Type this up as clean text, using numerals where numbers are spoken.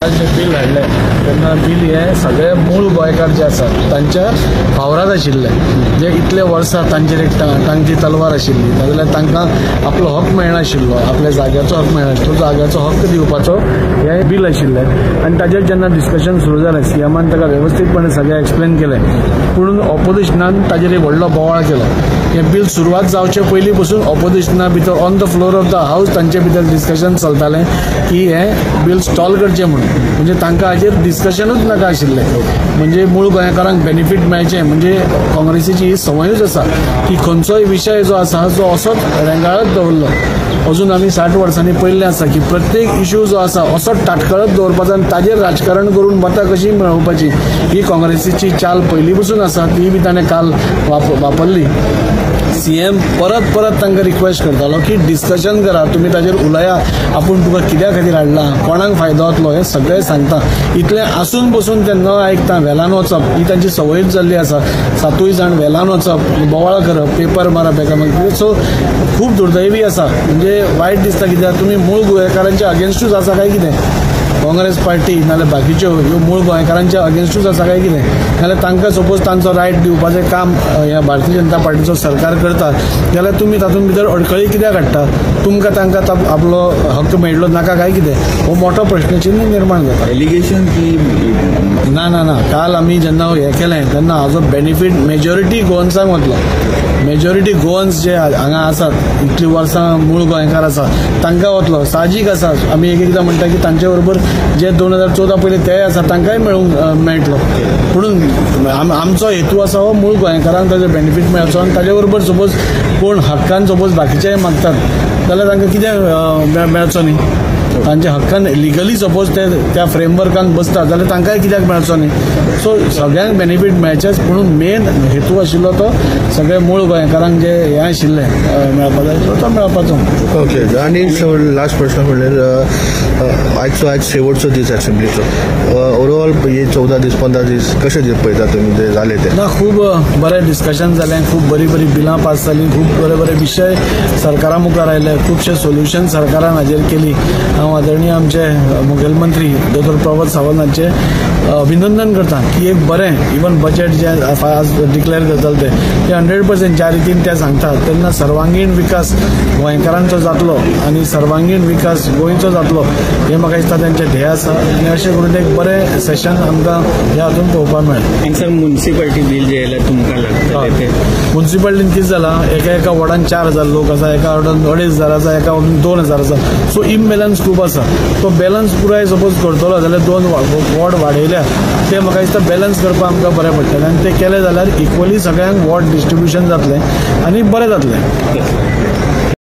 जे बिल हाडलें तेन्ना बिल हे सगळे मूळ गोंयकार जे आसात तांच्या वावरांत आशिल्ले, जे इतले वर्सां तांचेर एक टांगची तलवार आशिल्ली, जाल्यार तांकां आपलो हक मेळनाशिल्लो, आपल्या जाग्याचो हक मेळना, तो जाग्याचो हक दिवपाचो हें बिल आशिल्लें। आनी ताजेर जेन्ना डिस्कशन सुरू जालें, सीएमान ताका वेवस्थीतपणे सगळें एक्सप्लेन केलें, पूण ऑपोजिशनान ताजेर एक व्हडलो बोवाळ केलो। हें बिल सुरवात जावचे पयलीं पसून ऑपोजिशना भितर on the floor of the house तांचे भितर डिस्कशन चलतालें की हें बिल स्टॉल करचें म्हणून, म्हणजे तांकां हाजेर डिस्कशनूच नाका आशिल्लें। म्हणजे मूळ गोंयकारांक बेनिफीट मेळचें, म्हणजे काँग्रेसीची ही संवयूच आसा की खंयचोय विशय जो आसा जो असोच रेंगाळत दवरलो। अजून आमी 60 वर्सांनी पळयल्लें आसा की प्रत्येक इश्यू जो आसा असोच ताटकळत दवरपाचो आनी ताजेर राजकारण करून मतां कशी मेळोवपाची ही काँग्रेसीची चाल पयलीं पसून आसा, ती बी ताणें काल वापरली। सीएम परत परत तांकां रिक्वेस्ट करतालो की डिस्कशन करा, तुमी ताजेर उलया, आपूण तुका कित्या खातीर हाडला, कोणाक फायदो जातलो हें सगळें सांगता। इतलें आसून पसून ते न आयकता वेलान वचप ही तांची संवयूच जाल्ली आसा। 7 जाण वेलान वचप, बोवाळ करप, पेपर मारप एका मागीर, सो खूब दुर्दैवी आसा। म्हणजे वायट दिसता कित्याक तुमी मूळ गोंयकारांच्या अगेन्स्टूच आसा काय कितें? काँग्रेस पार्टी नाल्यार बाकीच्यो ह्यो मूळ गोंयकारांच्या अगेन्स्टूच आसा काय कितें? नाल्यार तांकां सपोज तांचो रायट दिवपाचें काम ह्या भारतीय जनता पार्टीचो सरकार करता, जाल्यार तुमी तातूंत भितर अडखळी कित्याक हाडटा? तुमकां तांकां आपलो हक्क मेळ्ळो नाका काय कितें? हो मोठो प्रश्नचिन्ह निर्माण जाता। एलिगेशन की ना ना ना, काल आमी जेन्ना हें केलें तेन्ना हाजो बेनिफीट मेजॉरिटी गोवन्सांक वतलो। मेजॉरिटी गोवन्स जे हांगा आसात, इतलीं वर्सां मूळ गोंयकार आसा, तांकां वतलो, साहजीक आसा। आमी एकदां म्हणटा की तांचे बरोबर जे 2014 पयलीं ते आसा तांकांय मेळटलो, म्हणून आमचो हेतू आसा हो मूळ गोंयकारांक ताजो बेनिफीट मेळचो। आनी ताजे बरोबर सपोज कोण हक्कान सपोज बाकीचे मागतात जाल्यार तांकां कित्याक मेळचो न्ही? तांच्या हक्कान लिगली सपोज ते त्या फ्रेमवर्कान बसतात जाल्यार तांकांय कित्याक मेळचो न्ही? सो सगळ्यांक बेनिफीट मेळचेच, म्हणून मेन हेतू आशिल्लो तो सगळे मूळ गोंयकारांक जे हें आशिल्लें मेळपा जाय तो मेळपाचो। ओके, आनी लास्ट प्रश्न म्हणल्यार आयज शेवटचो दीस असेंब्लीचो, ओवरऑल हे 14 दीस 15 दीस कशे पळयता तुमी जे जाले ते? ना, खूब बरें डिस्कशन जालें, खूब बरी बरी बिलां पास जालीं, खूब बरे बरे विशय सरकारा मुखार आयले, खुबशे सोल्युशन सरकारान हाजेर केली। हांव आदरणीय आमचे मुखेलमंत्री डॉ. प्रमोद सावंत हांचे अभिनंदन करता की एक बरें इवन बजेट जे आज डिक्लेअर करतले ते 100% ज्या रितीन ते सांगतात तेन्ना सर्वांगीण विकास गोंयकारांचो जातलो आनी सर्वांगीण विकास गोंयचो जातलो हें म्हाका दिसता तेंचें ध्येय आसा। आनी अशें करून एक बरें सेशन आमकां ह्या हातूंत पळोवपाक मेळ्ळें। आनी सर म्युनिसिपालिटी बिल जे आयला तुमकां लागता ते म्युनिसिपालिटीन कितें जालां, एका वॉर्डान 4000 लोक आसा, एका वॉर्डान 2500 आसा, एका वॉर्डान 2000 आसा, सो इम्बॅलन्स खूब आसा। तो बॅलन्स पुराय सपोज करतलो जाल्यार 2 वॉर्ड वाडयल्या ते म्हाका दिसता बॅलन्स करपाक आमकां बरें पडटलें आनी ते केलें जाल्यार इक्वली सगळ्यांक वॉर्ड डिस्ट्रिब्युशन जातलें आनी बरें जातलें।